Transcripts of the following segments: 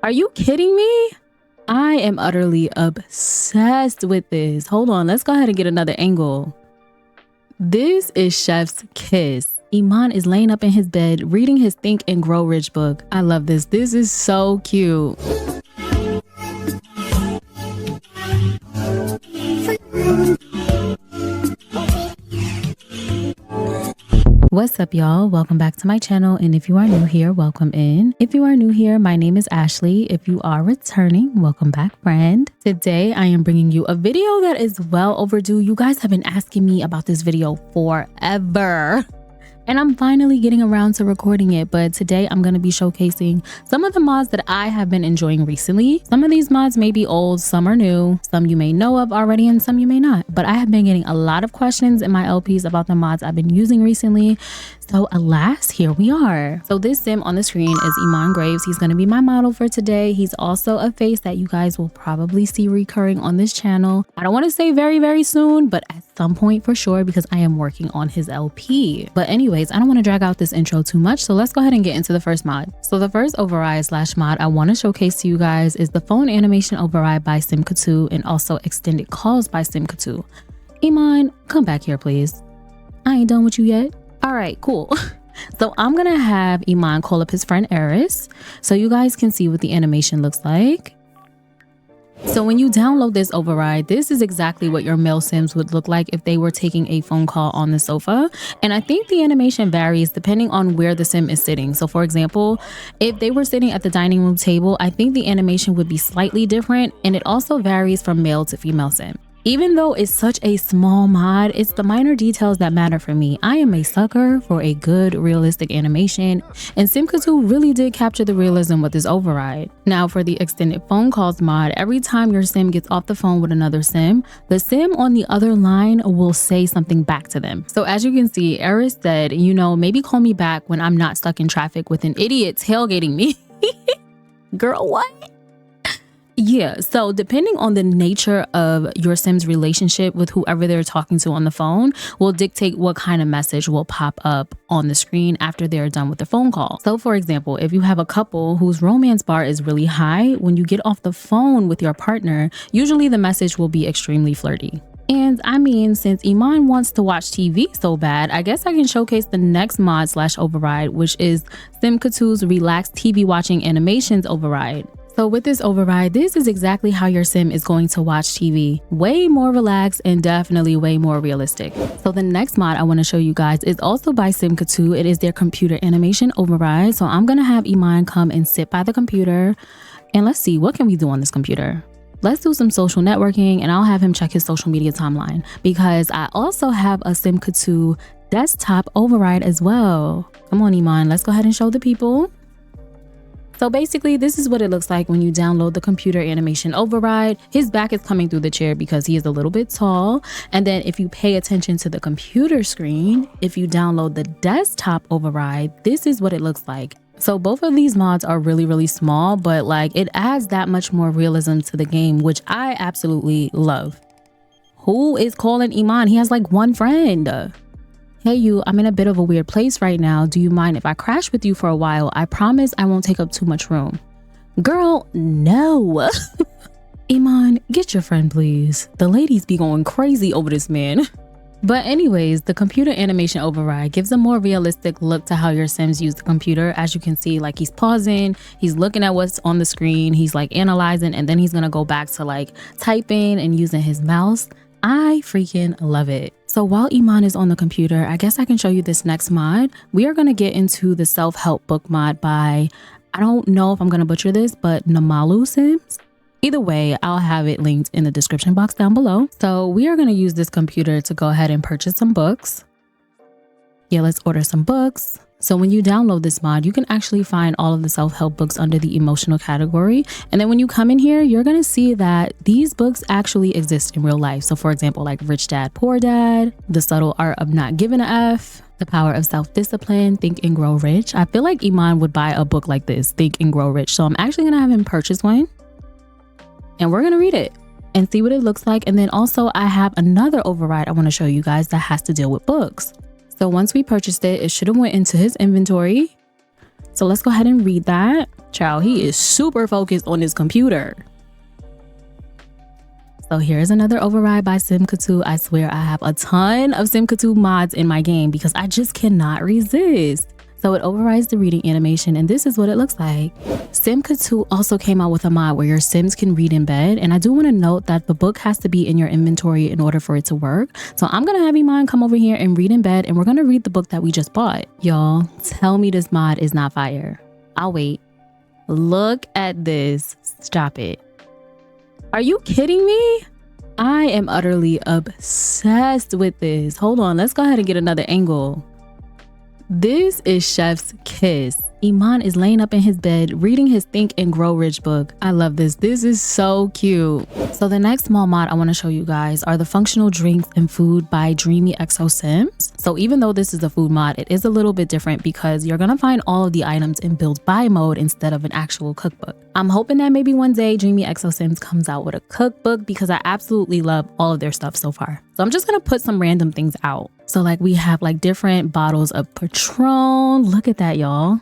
Are you kidding me? I am utterly obsessed with this. Hold on, let's go ahead and get another angle. This is Chef's Kiss. Iman is laying up in his bed reading his Think and Grow Rich book. I love this. This is so cute. What's up, y'all? Welcome back to my channel, and if you are new here, welcome in. If you are new here, my name is Ashley. If you are returning, welcome back, friend. Today I am bringing you a video that is well overdue. You guys have been asking me about this video forever, and I'm finally getting around to recording it. But today I'm going to be showcasing some of the mods that I have been enjoying recently. Some of these mods may be old, some are new, some you may know of already, and some you may not. But I have been getting a lot of questions in my LPs about the mods I've been using recently. So alas, here we are. So this sim on the screen is Iman Graves. He's going to be my model for today. He's also a face that you guys will probably see recurring on this channel. I don't want to say very soon, but at some point for sure, because I am working on his LP. But anyways, I don't want to drag out this intro too much, so let's go ahead and get into the first mod. So the first override slash mod I want to showcase to you guys is the phone animation override by Simka2 and also extended calls by Simka2. Iman, come back here, please. I ain't done with you yet. All right, cool. So I'm gonna have Iman call up his friend Eris so you guys can see what the animation looks like. So when you download this override, this is exactly what your male sims would look like if they were taking a phone call on the sofa. And I think the animation varies depending on where the sim is sitting. So for example, if they were sitting at the dining room table, I think the animation would be slightly different, and it also varies from male to female sim. Even though it's such a small mod, it's the minor details that matter for me. I am a sucker for a good realistic animation, and Simka2 really did capture the realism with this override. Now for the extended phone calls mod, every time your sim gets off the phone with another sim, the sim on the other line will say something back to them. So as you can see, Eris said, you know, maybe call me back when I'm not stuck in traffic with an idiot tailgating me. Girl, what? Yeah, so depending on the nature of your sim's relationship with whoever they're talking to on the phone will dictate what kind of message will pop up on the screen after they're done with the phone call. So for example, if you have a couple whose romance bar is really high, when you get off the phone with your partner, usually the message will be extremely flirty. And I mean, since Iman wants to watch TV so bad, I guess I can showcase the next mod slash override, which is Simka2's relaxed TV watching animations override. So with this override, this is exactly how your sim is going to watch TV. Way more relaxed and definitely way more realistic. So the next mod I want to show you guys is also by Simka2. It is their computer animation override. So I'm going to have Iman come and sit by the computer. And let's see, what can we do on this computer? Let's do some social networking, and I'll have him check his social media timeline because I also have a Simka2 desktop override as well. Come on, Iman, let's go ahead and show the people. So basically, this is what it looks like when you download the computer animation override. His back is coming through the chair because he is a little bit tall. And then if you pay attention to the computer screen, if you download the desktop override, this is what it looks like. So both of these mods are really small, but like it adds that much more realism to the game, which I absolutely love. Who is calling Iman? He has like one friend. Hey you, I'm in a bit of a weird place right now. Do you mind if I crash with you for a while? I promise I won't take up too much room. Girl, no. Iman, get your friend, please. The ladies be going crazy over this man. But anyways, the computer animation override gives a more realistic look to how your sims use the computer. As you can see, like he's pausing, he's looking at what's on the screen, he's like analyzing, and then he's gonna go back to like typing and using his mouse. I freaking love it. So while Iman is on the computer, I guess I can show you this next mod. We are going to get into the self-help book mod by, I don't know if I'm going to butcher this, but Namalu Sims. Either way, I'll have it linked in the description box down below. So we are going to use this computer to go ahead and purchase some books. Yeah, let's order some books. So when you download this mod, you can actually find all of the self-help books under the emotional category. And then when you come in here, you're going to see that these books actually exist in real life. So for example, like Rich Dad, Poor Dad, The Subtle Art of Not Giving a F, The Power of Self-Discipline, Think and Grow Rich. I feel like Iman would buy a book like this, Think and Grow Rich. So I'm actually going to have him purchase one and we're going to read it and see what it looks like. And then also I have another override I want to show you guys that has to deal with books. So once we purchased it, it should have went into his inventory. So let's go ahead and read that. Child, he is super focused on his computer. So here's another override by Simcatu. I swear I have a ton of Simcatu mods in my game because I just cannot resist. So it overrides the reading animation, and this is what it looks like. Simcatu also came out with a mod where your Sims can read in bed, and I do want to note that the book has to be in your inventory in order for it to work. So I'm gonna have Iman come over here and read in bed, and we're gonna read the book that we just bought. Y'all, tell me this mod is not fire. I'll wait. Look at this. Stop it. Are you kidding me? I am utterly obsessed with this. Hold on, let's go ahead and get another angle. This is Chef's Kiss. Iman is laying up in his bed reading his Think and Grow Rich book. I love this. This is so cute. So the next small mod I want to show you guys are the functional drinks and food by Dreamy Exo Sims. So even though this is a food mod, it is a little bit different because you're gonna find all of the items in build by mode instead of an actual cookbook. I'm hoping that maybe one day Dreamy Exo Sims comes out with a cookbook because I absolutely love all of their stuff so far. So I'm just gonna put some random things out. So like we have like different bottles of Patron. Look at that, y'all.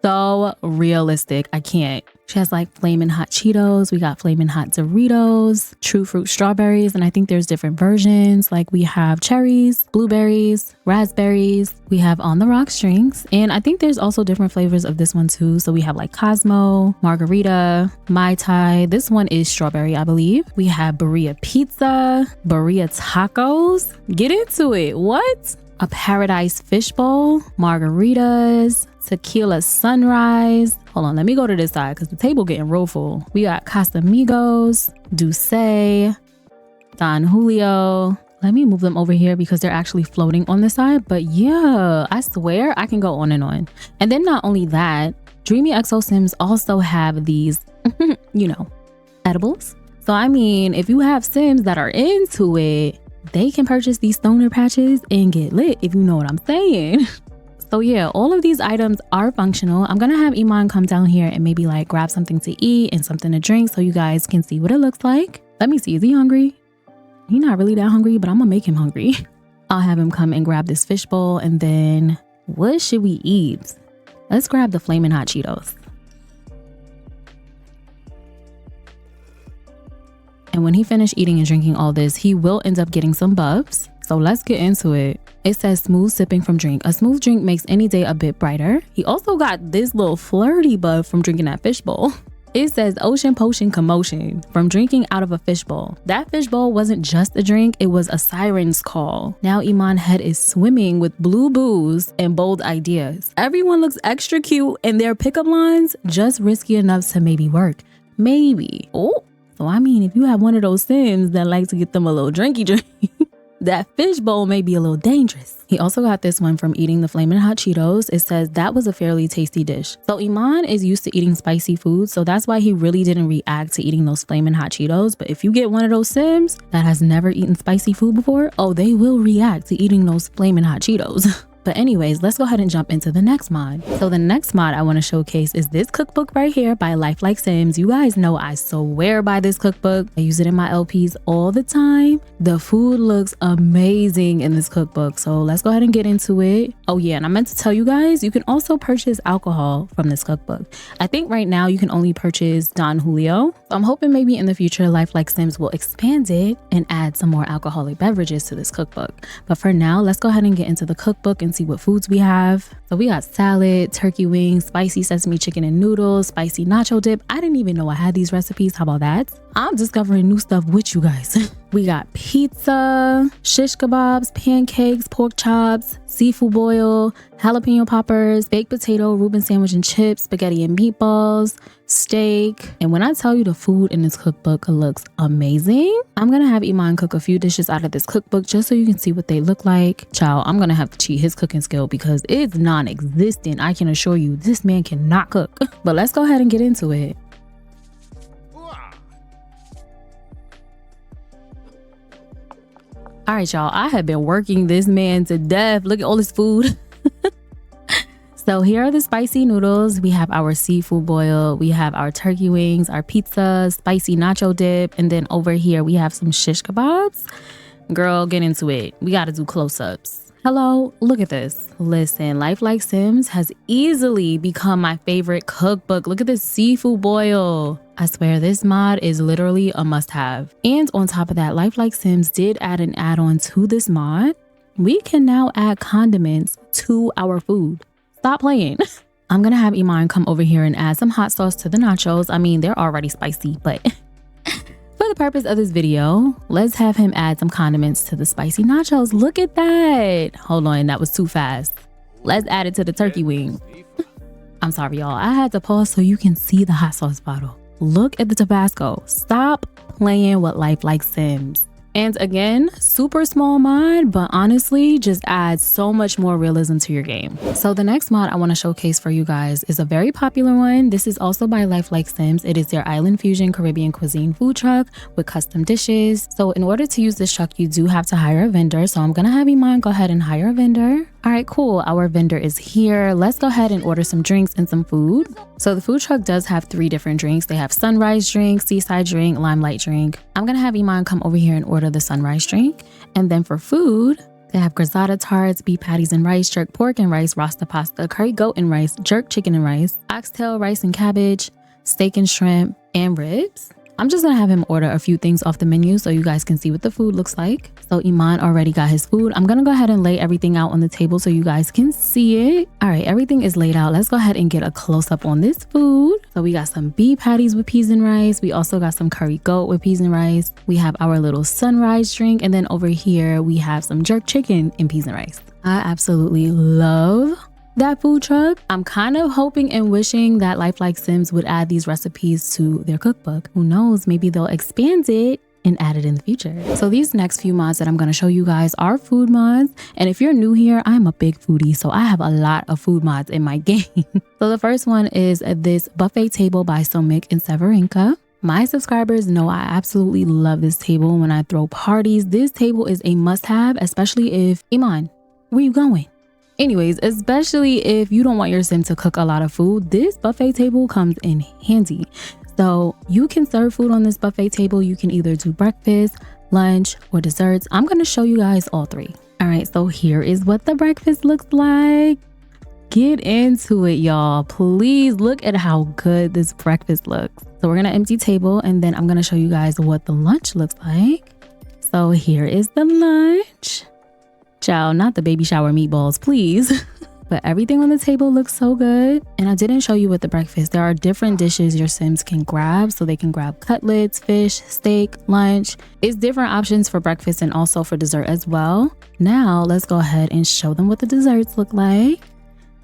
So realistic. I can't. She has like flaming hot Cheetos. We got flaming hot Doritos, True Fruit strawberries, and I think there's different versions. Like we have cherries, blueberries, raspberries. We have on the rocks drinks, and I think there's also different flavors of this one too. So we have like Cosmo, Margarita, Mai Tai. This one is strawberry, I believe. We have Birria pizza, Birria tacos. Get into it. What? A paradise fishbowl, margaritas, tequila sunrise. Hold on, let me go to this side because the table getting real full. We got Casamigos, Douce, Don Julio. Let me move them over here because they're actually floating on this side. But yeah, I swear I can go on and on. And then not only that, Dreamy Exo Sims also have these, you know, edibles. So I mean, if you have Sims that are into it, they can purchase these stoner patches and get lit, if you know what I'm saying. So yeah, all of these items are functional. I'm gonna have Iman come down here and maybe like grab something to eat and something to drink so you guys can see what it looks like. Let me see, is he hungry? He's not really that hungry, but I'm gonna make him hungry. I'll have him come and grab this fishbowl, and then what should we eat? Let's grab the flaming hot Cheetos. And when he finished eating and drinking all this, he will end up getting some buffs. So let's get into it. It says smooth sipping from drink. A smooth drink makes any day a bit brighter. He also got this little flirty buff from drinking that fishbowl. It says ocean potion commotion from drinking out of a fishbowl. That fishbowl wasn't just a drink, it was a siren's call. Now Iman's head is swimming with blue booze and bold ideas. Everyone looks extra cute and their pickup lines just risky enough to maybe work. Maybe. Oh. So I mean, if you have one of those Sims that like to get them a little drinky drink, that fishbowl may be a little dangerous. He also got this one from eating the flaming hot Cheetos. It says that was a fairly tasty dish. So Iman is used to eating spicy food, so that's why he really didn't react to eating those flaming hot Cheetos. But if you get one of those Sims that has never eaten spicy food before, oh, they will react to eating those flaming hot Cheetos. But anyways, let's go ahead and jump into the next mod. So the next mod I want to showcase is this cookbook right here by Lifelike Sims. You guys know I swear by this cookbook. I use it in my LPs all the time. The food looks amazing in this cookbook. So let's go ahead and get into it. Oh yeah, and I meant to tell you guys, you can also purchase alcohol from this cookbook. I think right now you can only purchase Don Julio. So I'm hoping maybe in the future Lifelike Sims will expand it and add some more alcoholic beverages to this cookbook. But for now, let's go ahead and get into the cookbook and see what foods we have. So we got salad, turkey wings, spicy sesame chicken and noodles, spicy nacho dip. I didn't even know I had these recipes. How about that? I'm discovering new stuff with you guys. We got pizza, shish kebabs, pancakes, pork chops, seafood boil, jalapeno poppers, baked potato, Reuben sandwich and chips, spaghetti and meatballs, steak. And when I tell you the food in this cookbook looks amazing, I'm gonna have Iman cook a few dishes out of this cookbook just so you can see what they look like. Child, I'm gonna have to cheat his cooking skill because it's non-existent. I can assure you this man cannot cook. But let's go ahead and get into it. All right, y'all, I have been working this man to death. Look at all this food. So here are the spicy noodles. We have our seafood boil. We have our turkey wings, our pizza, spicy nacho dip. And then over here, we have some shish kebabs. Girl, get into it. We got to do close-ups. Hello, look at this. Listen, Life Like Sims has easily become my favorite cookbook. Look at this seafood boil. I swear this mod is literally a must-have. And on top of that, Life Like Sims did add an add-on to this mod. We can now add condiments to our food. Stop playing. I'm gonna have Iman come over here and add some hot sauce to the nachos. I mean, they're already spicy, but for the purpose of this video, let's have him add some condiments to the spicy nachos. Look at that. Hold on, that was too fast. Let's add it to the turkey wing. I'm sorry, y'all. I had to pause so you can see the hot sauce bottle. Look at the Tabasco. Stop playing with Life Like Sims. And again, super small mod, but honestly just adds so much more realism to your game. So the next mod I want to showcase for you guys is a very popular one. This is also by Life Like Sims. It is their Island Fusion Caribbean cuisine food truck with custom dishes. So in order to use this truck, you do have to hire a vendor. So I'm gonna have Iman go ahead and hire a vendor. All right, cool. Our vendor is here. Let's go ahead and order some drinks and some food. So the food truck does have 3 different drinks. They have sunrise drink, seaside drink, limelight drink. I'm gonna have Iman come over here and order the sunrise drink. And then for food, they have grisata tarts, beef patties and rice, jerk pork and rice, rasta pasta, curry goat and rice, jerk chicken and rice, oxtail rice and cabbage, steak and shrimp, and ribs. I'm just gonna have him order a few things off the menu so you guys can see what the food looks like. So Iman already got his food. I'm gonna go ahead and lay everything out on the table so you guys can see it. All right, everything is laid out. Let's go ahead and get a close up on this food. So we got some beef patties with peas and rice. We also got some curry goat with peas and rice. We have our little sunrise drink. And then over here, we have some jerk chicken and peas and rice. I absolutely love that food truck. I'm kind of hoping and wishing that Life Like Sims would add these recipes to their cookbook. Who knows, maybe they'll expand it and add it in the future. So these next few mods that I'm going to show you guys are food mods. And if you're new here, I'm a big foodie, so I have a lot of food mods in my game. So the first one is this buffet table by Somik and Severinka. My subscribers know I absolutely love this table. When I throw parties, this table is a must-have, especially if, Iman, where you going? Anyways, especially if you don't want your sim to cook a lot of food, this buffet table comes in handy. So you can serve food on this buffet table. You can either do breakfast, lunch, or desserts. I'm going to show you guys all 3. All right, so here is what the breakfast looks like. Get into it, y'all. Please look at how good this breakfast looks. So we're going to empty table, and then I'm going to show you guys what the lunch looks like. So here is the lunch. Child, not the baby shower meatballs, please. But everything on the table looks so good. And I didn't show you with the breakfast. There are different dishes your sims can grab. So they can grab cutlets, fish, steak, lunch. It's different options for breakfast and also for dessert as well. Now let's go ahead and show them what the desserts look like.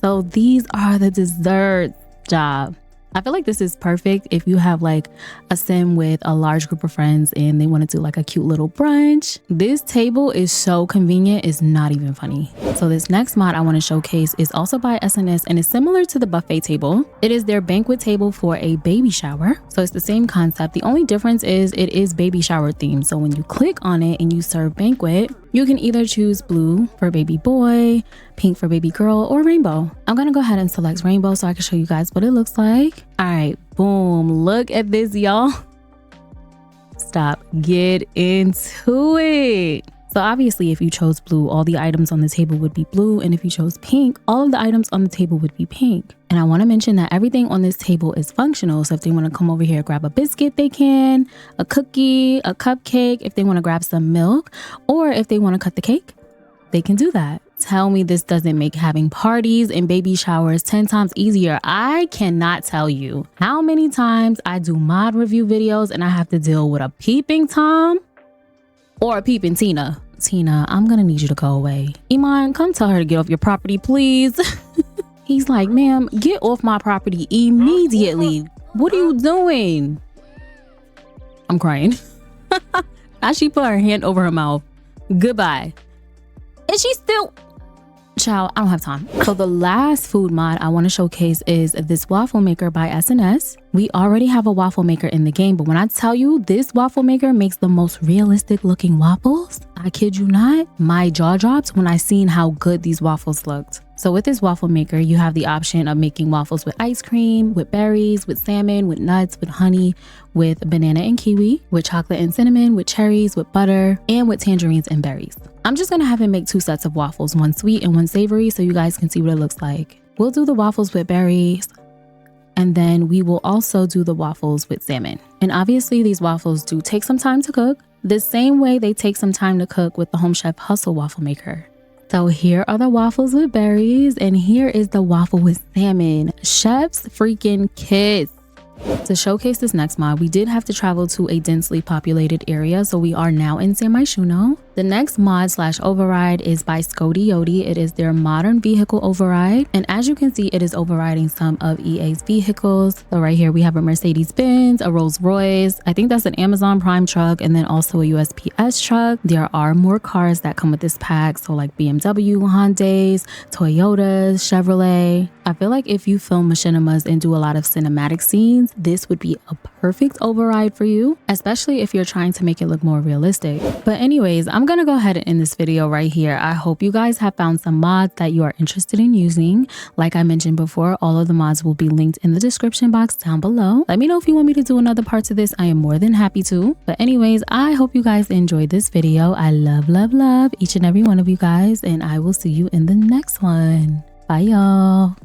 So these are the desserts, job. I feel like this is perfect if you have like a sim with a large group of friends and they want to do like a cute little brunch. This table is so convenient, it's not even funny. So this next mod I want to showcase is also by SNS and is similar to the buffet table. It is their banquet table for a baby shower. So it's the same concept. The only difference is it is baby shower themed. So when you click on it and you serve banquet, you can either choose blue for baby boy, pink for baby girl, or rainbow. I'm gonna go ahead and select rainbow so I can show you guys what it looks like. All right, boom, look at this, y'all. Stop, get into it. So obviously if you chose blue, all the items on the table would be blue. And if you chose pink, all of the items on the table would be pink. And I want to mention that everything on this table is functional. So if they want to come over here, grab a biscuit, they can, a cookie, a cupcake, if they want to grab some milk, or if they want to cut the cake, they can do that. Tell me this doesn't make having parties and baby showers 10 times easier. I cannot tell you how many times I do mod review videos and I have to deal with a peeping Tom or a peeping Tina. Tina, I'm gonna need you to go away. Iman, come tell her to get off your property, please. He's like, ma'am, get off my property immediately. What are you doing? I'm crying. As she put her hand over her mouth. Goodbye. Is she still... Child, I don't have time. So the last food mod I want to showcase is this waffle maker by SNS. We already have a waffle maker in the game, but when I tell you this waffle maker makes the most realistic looking waffles, I kid you not, my jaw dropped when I seen how good these waffles looked. So with this waffle maker, you have the option of making waffles with ice cream, with berries, with salmon, with nuts, with honey, with banana and kiwi, with chocolate and cinnamon, with cherries, with butter, and with tangerines and berries. I'm just gonna have him make 2 sets of waffles, one sweet and one savory, so you guys can see what it looks like. We'll do the waffles with berries, and then we will also do the waffles with salmon. And obviously these waffles do take some time to cook, the same way they take some time to cook with the Home Chef Hustle waffle maker. So here are the waffles with berries, and here is the waffle with salmon. Chef's freaking kiss. To showcase this next mod, we did have to travel to a densely populated area, so we are now in San Myshuno. The next mod / override is by Scody Yodi. It is their modern vehicle override, and as you can see, it is overriding some of EA's vehicles. So right here we have a Mercedes-Benz, a Rolls-Royce, I think that's an Amazon Prime truck, and then also a USPS truck. There are more cars that come with this pack, so like BMW, Hyundais, Toyotas, Chevrolet. I feel like if you film machinimas and do a lot of cinematic scenes, this would be a perfect override for you, especially if you're trying to make it look more realistic. But anyways, I'm gonna go ahead and end this video right here. I hope you guys have found some mods that you are interested in using. Like I mentioned before, all of the mods will be linked in the description box down below. Let me know if you want me to do another part to this. I am more than happy to. But anyways, I hope you guys enjoyed this video. I love each and every one of you guys, and I will see you in the next one. Bye y'all.